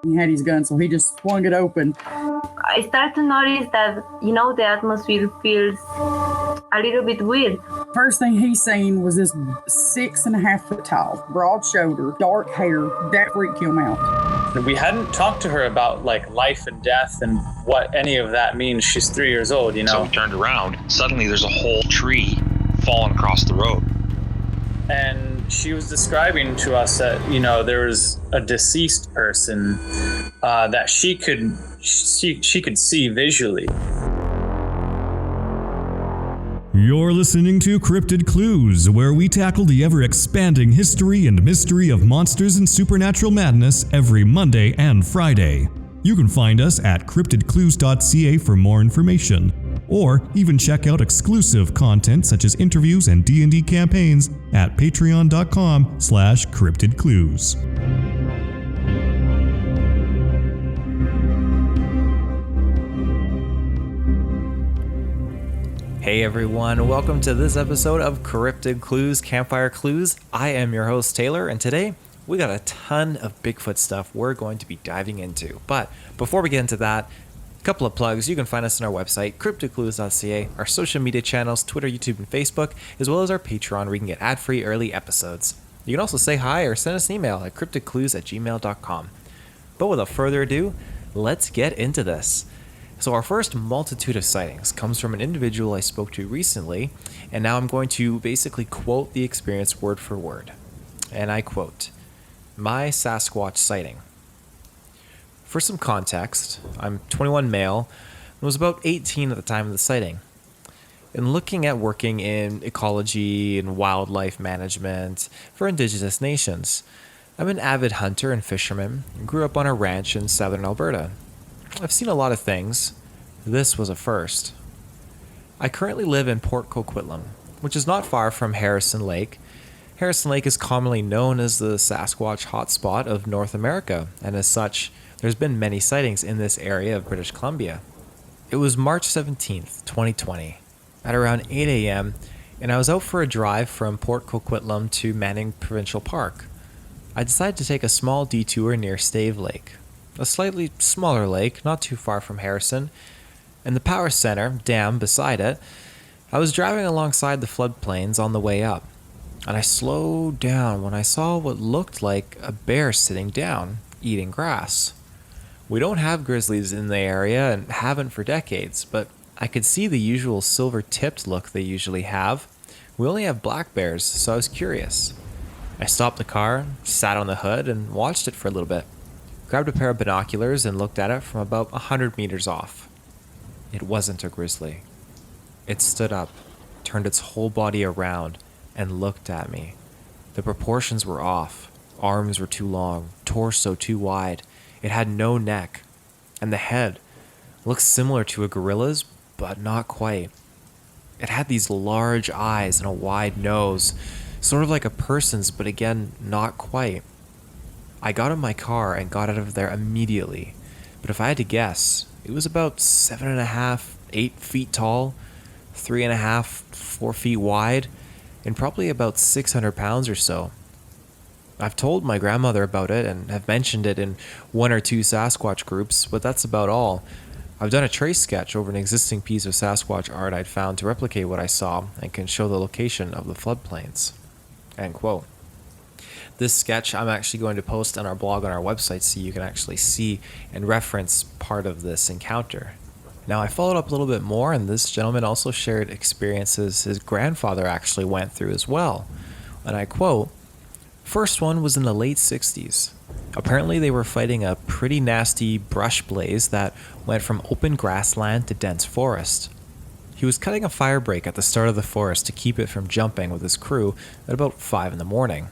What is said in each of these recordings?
He had his gun, so he just swung it open. I start to notice that, the atmosphere feels a little bit weird. First thing he seen was this 6.5 foot tall, broad shoulder, dark hair. That freaked him out. We hadn't talked to her about like life and death and what any of that means. She's 3 years old, So we turned around. Suddenly there's a whole tree falling across the road. And she was describing to us that, there was a deceased person that she could see visually. You're listening to Cryptid Clues, where we tackle the ever-expanding history and mystery of monsters and supernatural madness every Monday and Friday. You can find us at CryptidClues.ca for more information, or even check out exclusive content such as interviews and D&D campaigns at patreon.com/CryptidClues. Hey everyone, welcome to this episode of Cryptid Clues, Campfire Clues. I am your host Taylor, and today we got a ton of Bigfoot stuff we're going to be diving into. But before we get into that, a couple of plugs. You can find us on our website, CryptidClues.ca, our social media channels, Twitter, YouTube, and Facebook, as well as our Patreon where you can get ad-free early episodes. You can also say hi or send us an email at CryptidClues@gmail.com. But without further ado, let's get into this. So our first multitude of sightings comes from an individual I spoke to recently, and now I'm going to basically quote the experience word for word. And I quote, "My Sasquatch sighting. For some context, I'm 21 male and was about 18 at the time of the sighting. In looking at working in ecology and wildlife management for indigenous nations, I'm an avid hunter and fisherman and grew up on a ranch in southern Alberta. I've seen a lot of things. This was a first. I currently live in Port Coquitlam, which is not far from Harrison Lake. Harrison Lake is commonly known as the Sasquatch hotspot of North America, and as such, there's been many sightings in this area of British Columbia. It was March 17th, 2020, at around 8 a.m., and I was out for a drive from Port Coquitlam to Manning Provincial Park. I decided to take a small detour near Stave Lake, a slightly smaller lake not too far from Harrison, and the power center dam beside it. I was driving alongside the floodplains on the way up, and I slowed down when I saw what looked like a bear sitting down, eating grass. We don't have grizzlies in the area and haven't for decades, but I could see the usual silver-tipped look they usually have. We only have black bears, so I was curious. I stopped the car, sat on the hood, and watched it for a little bit. Grabbed a pair of binoculars and looked at it from about 100 meters off. It wasn't a grizzly. It stood up, turned its whole body around, and looked at me. The proportions were off. Arms were too long, torso too wide. It had no neck, and the head looked similar to a gorilla's, but not quite. It had these large eyes and a wide nose, sort of like a person's, but again, not quite. I got in my car and got out of there immediately, but if I had to guess, it was about 7.5, 8 feet tall, 3.5, 4 feet wide, and probably about 600 pounds or so. I've told my grandmother about it and have mentioned it in 1 or 2 Sasquatch groups, but that's about all. I've done a trace sketch over an existing piece of Sasquatch art I'd found to replicate what I saw and can show the location of the floodplains." End quote. This sketch I'm actually going to post on our blog on our website so you can actually see and reference part of this encounter. Now I followed up a little bit more, and this gentleman also shared experiences his grandfather actually went through as well. And I quote, "First one was in the late 60s. Apparently they were fighting a pretty nasty brush blaze that went from open grassland to dense forest. He was cutting a fire break at the start of the forest to keep it from jumping with his crew at about 5 in the morning.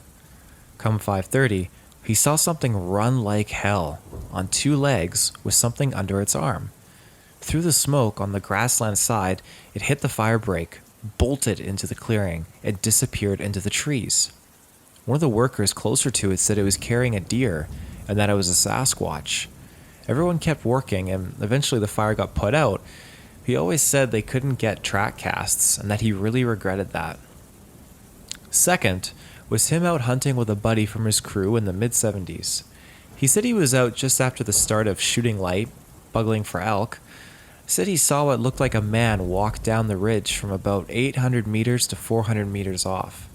Come 5:30, he saw something run like hell, on 2 legs with something under its arm. Through the smoke on the grassland side, it hit the fire break, bolted into the clearing, and disappeared into the trees. One of the workers closer to it said it was carrying a deer, and that it was a Sasquatch. Everyone kept working, and eventually the fire got put out. He always said they couldn't get track casts, and that he really regretted that. Second was him out hunting with a buddy from his crew in the mid-70s. He said he was out just after the start of shooting light, bugling for elk. Said he saw what looked like a man walk down the ridge from about 800 meters to 400 meters off.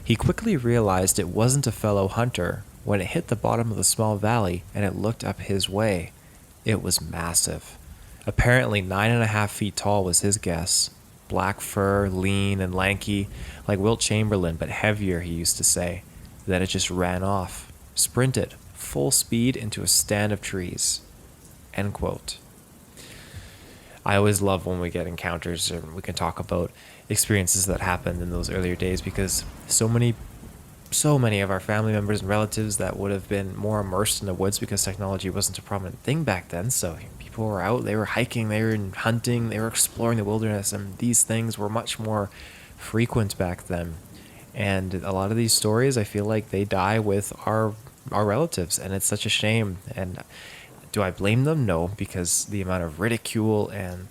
He quickly realized it wasn't a fellow hunter when it hit the bottom of the small valley and it looked up his way. It was massive. Apparently 9.5 feet tall was his guess. Black fur, lean and lanky, like Wilt Chamberlain, but heavier, he used to say. Then it just ran off, sprinted, full speed into a stand of trees. End quote. I always love when we get encounters and we can talk about experiences that happened in those earlier days, because so many of our family members and relatives that would have been more immersed in the woods because technology wasn't a prominent thing back then. So people were out, they were hiking, they were hunting, they were exploring the wilderness, and these things were much more frequent back then. And a lot of these stories, I feel like they die with our relatives, and it's such a shame. And do I blame them? No, because the amount of ridicule and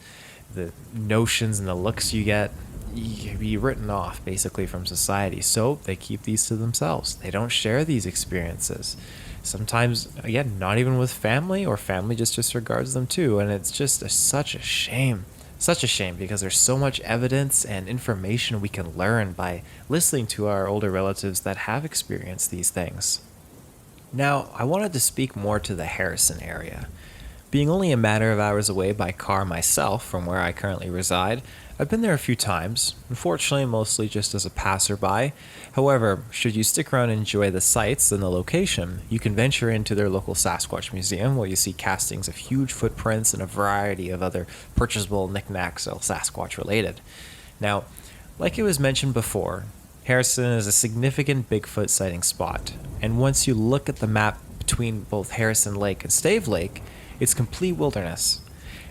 the notions and the looks you get, you be written off basically from society. So they keep these to themselves. They don't share these experiences. Sometimes, again, not even with family, or family just disregards them too. And it's just such a shame. Such a shame, because there's so much evidence and information we can learn by listening to our older relatives that have experienced these things. Now, I wanted to speak more to the Harrison area. Being only a matter of hours away by car myself from where I currently reside, I've been there a few times, unfortunately mostly just as a passerby. However, should you stick around and enjoy the sights and the location, you can venture into their local Sasquatch museum, where you see castings of huge footprints and a variety of other purchasable knickknacks all Sasquatch related. Now, like it was mentioned before, Harrison is a significant Bigfoot sighting spot, and once you look at the map between both Harrison Lake and Stave Lake, it's complete wilderness.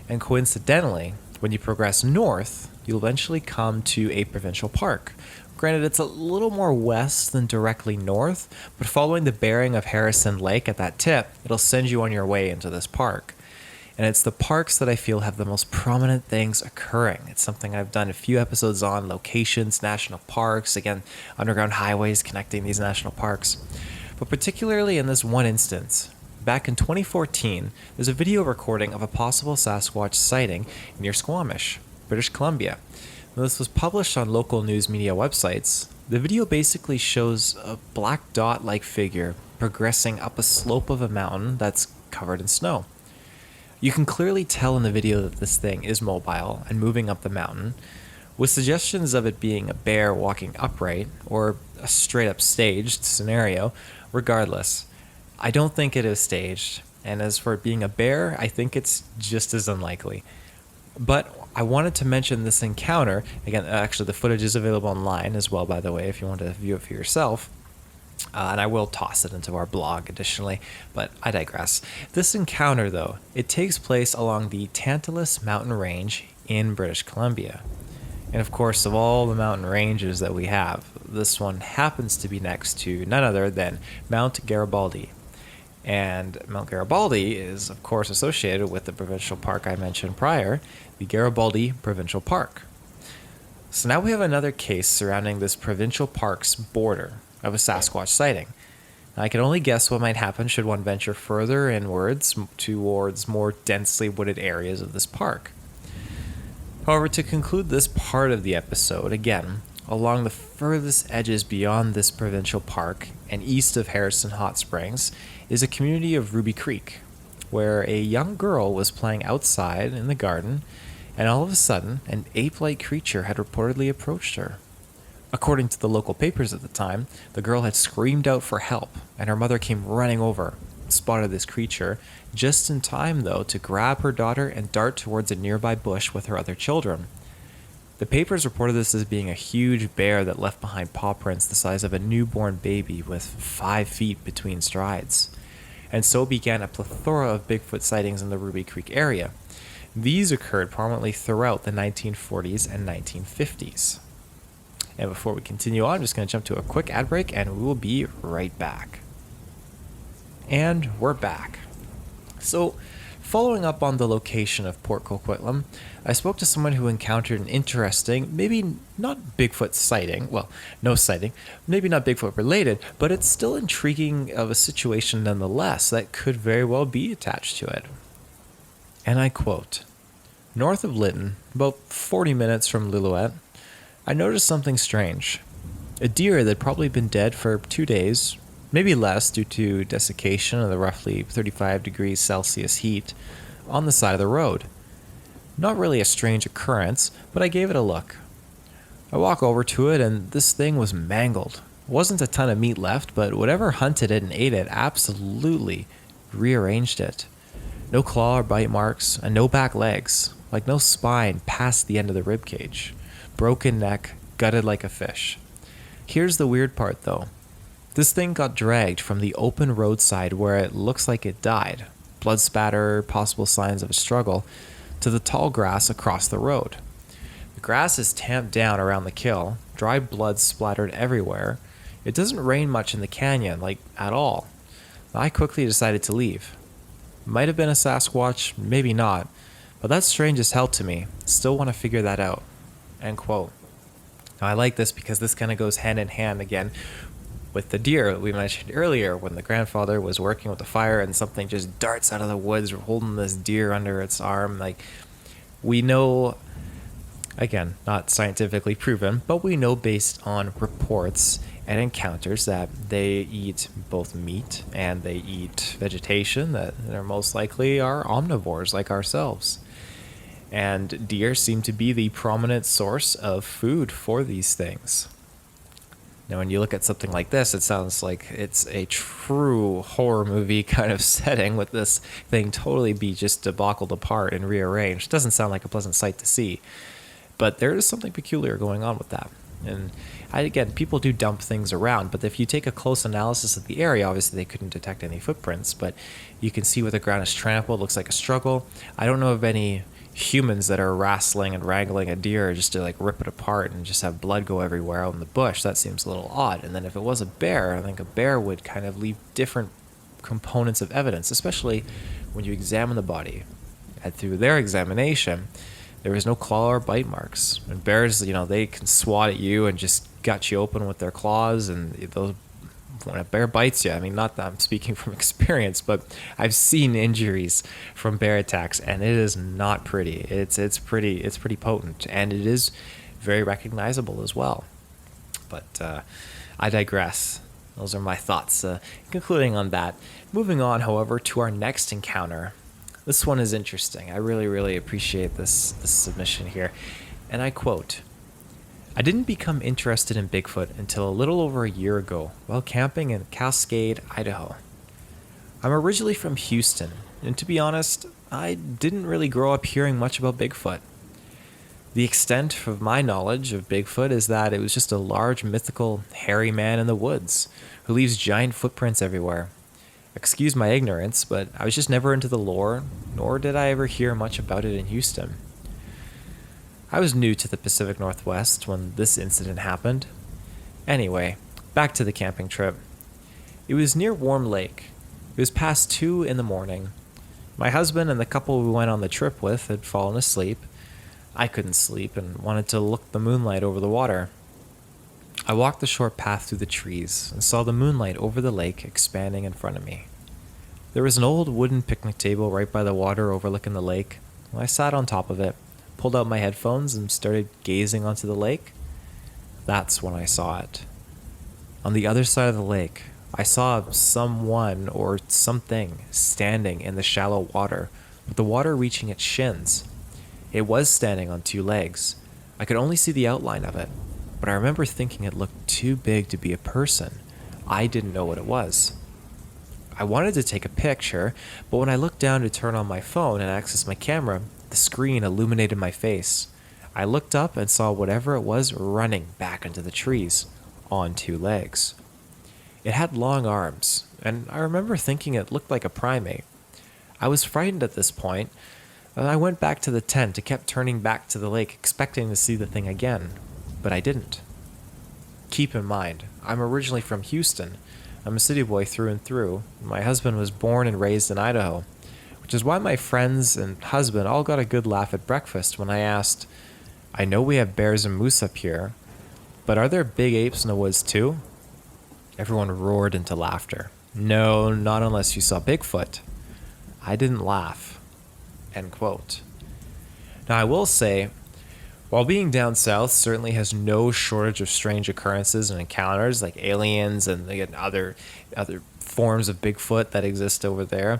And coincidentally, when you progress north, you'll eventually come to a provincial park. Granted, it's a little more west than directly north, but following the bearing of Harrison Lake at that tip, it'll send you on your way into this park. And it's the parks that I feel have the most prominent things occurring. It's something I've done a few episodes on: locations, national parks, again, underground highways connecting these national parks. But particularly in this one instance, back in 2014, there's a video recording of a possible Sasquatch sighting near Squamish, British Columbia. Now, this was published on local news media websites. The video basically shows a black dot-like figure progressing up a slope of a mountain that's covered in snow. You can clearly tell in the video that this thing is mobile and moving up the mountain, with suggestions of it being a bear walking upright or a straight-up staged scenario. Regardless, I don't think it is staged, and as for it being a bear, I think it's just as unlikely. But I wanted to mention this encounter. Again, actually the footage is available online as well, by the way, if you want to view it for yourself. And I will toss it into our blog additionally, but I digress. This encounter, though, it takes place along the Tantalus mountain range in British Columbia. And of course, of all the mountain ranges that we have, this one happens to be next to none other than Mount Garibaldi. And Mount Garibaldi is, of course, associated with the provincial park I mentioned prior, the Garibaldi Provincial Park. So now we have another case surrounding this provincial park's border of a Sasquatch sighting. Now, I can only guess what might happen should one venture further inwards towards more densely wooded areas of this park. However, to conclude this part of the episode, again, along the furthest edges beyond this provincial park and east of Harrison Hot Springs is a community of Ruby Creek, where a young girl was playing outside in the garden, and all of a sudden, an ape-like creature had reportedly approached her. According to the local papers at the time, the girl had screamed out for help, and her mother came running over, spotted this creature, just in time, though, to grab her daughter and dart towards a nearby bush with her other children. The papers reported this as being a huge bear that left behind paw prints the size of a newborn baby with 5 feet between strides. And so began a plethora of Bigfoot sightings in the Ruby Creek area. These occurred prominently throughout the 1940s and 1950s. And before we continue on, I'm just going to jump to a quick ad break and we will be right back. And we're back. So, Following up on the location of Port Coquitlam, I spoke to someone who encountered an interesting, maybe not Bigfoot sighting, well, no sighting, maybe not Bigfoot related, but it's still intriguing of a situation nonetheless that could very well be attached to it. And I quote, "North of Lytton, about 40 minutes from Lillooet, I noticed something strange. A deer that had probably been dead for 2 days, maybe less due to desiccation of the roughly 35 degrees Celsius heat, on the side of the road. Not really a strange occurrence, but I gave it a look. I walk over to it and this thing was mangled. Wasn't a ton of meat left, but whatever hunted it and ate it absolutely rearranged it. No claw or bite marks, and no back legs, like no spine past the end of the rib cage. Broken neck, gutted like a fish. Here's the weird part though. This thing got dragged from the open roadside where it looks like it died, blood spatter, possible signs of a struggle, to the tall grass across the road. The grass is tamped down around the kill, dried blood splattered everywhere. It doesn't rain much in the canyon, like at all. I quickly decided to leave. Might have been a Sasquatch, maybe not, but that's strange as hell to me. Still want to figure that out." End quote. Now I like this because this kind of goes hand in hand again with the deer that we mentioned earlier, when the grandfather was working with the fire and something just darts out of the woods holding this deer under its arm. Like, we know, again, not scientifically proven, but we know based on reports and encounters that they eat both meat and they eat vegetation, that they're most likely are omnivores like ourselves. And deer seem to be the prominent source of food for these things. Now, when you look at something like this, it sounds like it's a true horror movie kind of setting, with this thing totally be just debacled apart and rearranged. Doesn't sound like a pleasant sight to see, but there is something peculiar going on with that. And again, people do dump things around, but if you take a close analysis of the area, obviously they couldn't detect any footprints, but you can see where the ground is trampled. Looks like a struggle. I don't know of any humans that are wrestling and wrangling a deer just to like rip it apart and just have blood go everywhere out in the bush. That seems a little odd. And then if it was a bear, I think a bear would kind of leave different components of evidence, especially when you examine the body. And through their examination, there was no claw or bite marks. And bears, they can swat at you and just gut you open with their claws, and those, when a bear bites you, I mean, not that I'm speaking from experience, but I've seen injuries from bear attacks, and it is not pretty. It's pretty potent, and it is very recognizable as well. But I digress. Those are my thoughts. Concluding on that. Moving on, however, to our next encounter. This one is interesting. I really, really appreciate this submission here. And I quote, "I didn't become interested in Bigfoot until a little over a year ago while camping in Cascade, Idaho. I'm originally from Houston, and to be honest, I didn't really grow up hearing much about Bigfoot. The extent of my knowledge of Bigfoot is that it was just a large, mythical, hairy man in the woods who leaves giant footprints everywhere. Excuse my ignorance, but I was just never into the lore, nor did I ever hear much about it in Houston. I was new to the Pacific Northwest when this incident happened. Anyway, back to the camping trip. It was near Warm Lake. It was past 2 in the morning. My husband and the couple we went on the trip with had fallen asleep. I couldn't sleep and wanted to look the moonlight over the water. I walked the short path through the trees and saw the moonlight over the lake expanding in front of me. There was an old wooden picnic table right by the water overlooking the lake. I sat on top of it, pulled out my headphones, and started gazing onto the lake. That's when I saw it. On the other side of the lake, I saw someone or something standing in the shallow water, with the water reaching its shins. It was standing on 2 legs. I could only see the outline of it, but I remember thinking it looked too big to be a person. I didn't know what it was. I wanted to take a picture, but when I looked down to turn on my phone and access my camera, the screen illuminated my face. I looked up and saw whatever it was running back into the trees, on 2 legs. It had long arms, and I remember thinking it looked like a primate. I was frightened at this point, and I went back to the tent and kept turning back to the lake, expecting to see the thing again, but I didn't. Keep in mind, I'm originally from Houston. I'm a city boy through and through. My husband was born and raised in Idaho, which which is why my friends and husband all got a good laugh at breakfast when I asked, I know we have bears and moose up here, but are there big apes in the woods too? Everyone roared into laughter. No, not unless you saw Bigfoot. I didn't laugh. End quote. Now I will say, while being down south certainly has no shortage of strange occurrences and encounters like aliens and again, other forms of Bigfoot that exist over there,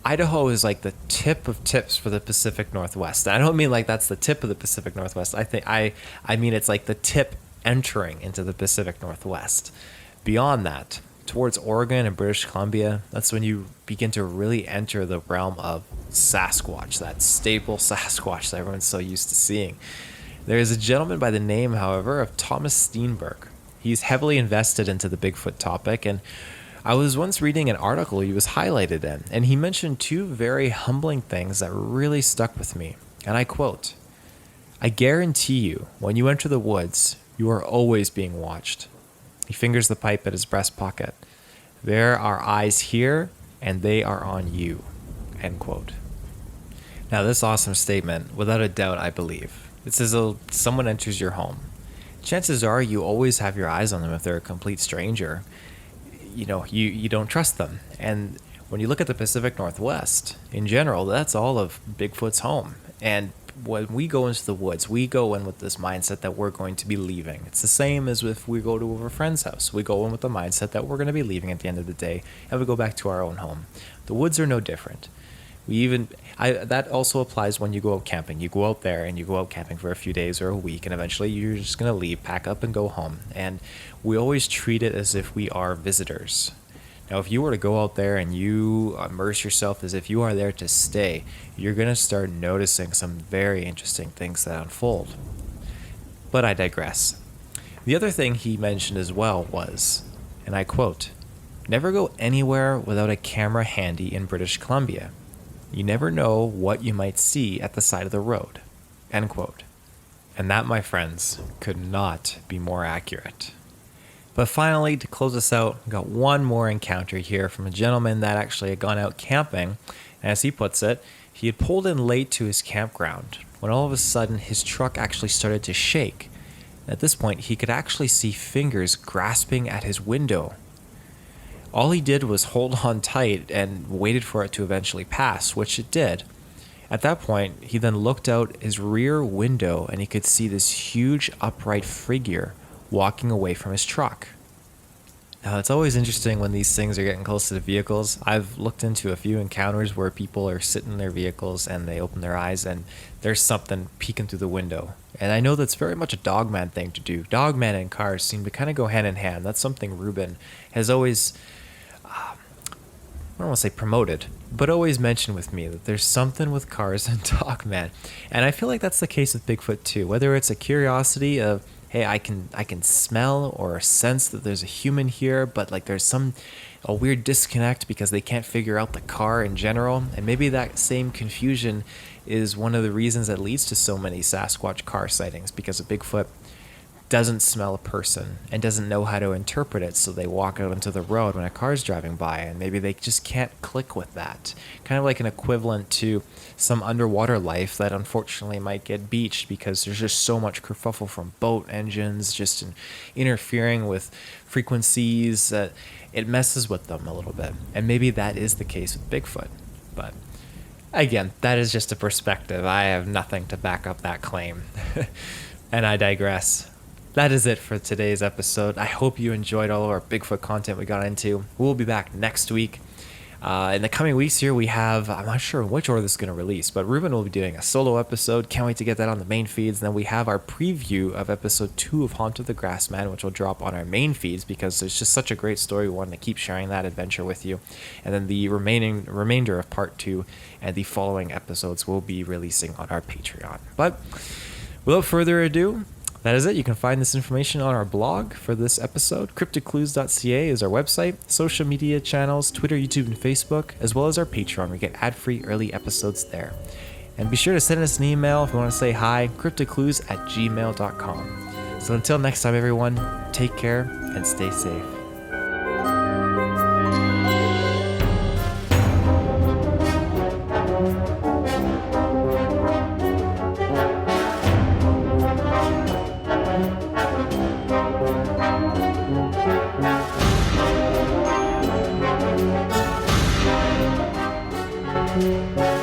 Idaho is like the tip of tips for the Pacific Northwest. I don't mean like that's the tip of the Pacific Northwest. I mean it's like the tip entering into the Pacific Northwest. Beyond that, towards Oregon and British Columbia, that's when you begin to really enter the realm of Sasquatch, that staple Sasquatch that everyone's so used to seeing. There is a gentleman by the name, however, of Thomas Steenberg. He's heavily invested into the Bigfoot topic, and I was once reading an article he was highlighted in, and he mentioned two very humbling things that really stuck with me. And I quote, I guarantee you, when you enter the woods, you are always being watched. He fingers the pipe at his breast pocket. There are eyes here, and they are on you. End quote. Now, this awesome statement, without a doubt, I believe. It's as though someone enters your home. Chances are you always have your eyes on them if they're a complete stranger. You know, you don't trust them. And when you look at the Pacific Northwest, in general, that's all of Bigfoot's home. And when we go into the woods, we go in with this mindset that we're going to be leaving. It's the same as if we go to a friend's house. We go in with the mindset that we're going to be leaving at the end of the day, and we go back to our own home. The woods are no different. That also applies when you go out camping. You go out there and you go out camping for a few days or a week, and eventually you're just going to leave, pack up, and go home. And we always treat it as if we are visitors. Now, if you were to go out there and you immerse yourself as if you are there to stay, you're going to start noticing some very interesting things that unfold. But I digress. The other thing he mentioned as well was, and I quote, never go anywhere without a camera handy in British Columbia. You never know what you might see at the side of the road. End quote. And that, my friends, could not be more accurate. But finally, to close us out, we got one more encounter here from a gentleman that actually had gone out camping. And as he puts it, he had pulled in late to his campground when all of a sudden his truck actually started to shake. At this point, he could actually see fingers grasping at his window. All he did was hold on tight and waited for it to eventually pass, which it did. At that point, he then looked out his rear window and he could see this huge upright figure walking away from his truck. Now, it's always interesting when these things are getting close to the vehicles. I've looked into a few encounters where people are sitting in their vehicles and they open their eyes and there's something peeking through the window. And I know that's very much a dogman thing to do. Dogman and cars seem to kind of go hand in hand. That's something Ruben has always, I don't want to say promoted, but always mentioned with me, that there's something with cars and dogman. And I feel like that's the case with Bigfoot too. Whether it's a curiosity of, hey, I can smell or sense that there's a human here, but like there's a weird disconnect because they can't figure out the car in general. And maybe that same confusion is one of the reasons that leads to so many Sasquatch car sightings, because a Bigfoot doesn't smell a person and doesn't know how to interpret it, so they walk out into the road when a car's driving by, and maybe they just can't click with that. Kind of like an equivalent to some underwater life that unfortunately might get beached because there's just so much kerfuffle from boat engines just interfering with frequencies that it messes with them a little bit. And maybe that is the case with Bigfoot. But again, that is just a perspective. I have nothing to back up that claim. And I digress. That is it for today's episode. I hope you enjoyed all of our Bigfoot content we got into. We'll be back next week. In the coming weeks here, we have, I'm not sure which order this is going to release, but Ruben will be doing a solo episode. Can't wait to get that on the main feeds. And then we have our preview of episode 2 of Haunt of the Grassman, which will drop on our main feeds because there's just such a great story. We wanted to keep sharing that adventure with you. And then the remainder of part 2 and the following episodes will be releasing on our Patreon. But without further ado, that is it. You can find this information on our blog for this episode. CryptidClues.ca is our website, social media channels, Twitter, YouTube, and Facebook, as well as our Patreon. We get ad-free early episodes there. And be sure to send us an email if you want to say hi, cryptidclues@gmail.com. So until next time, everyone, take care and stay safe. Bye.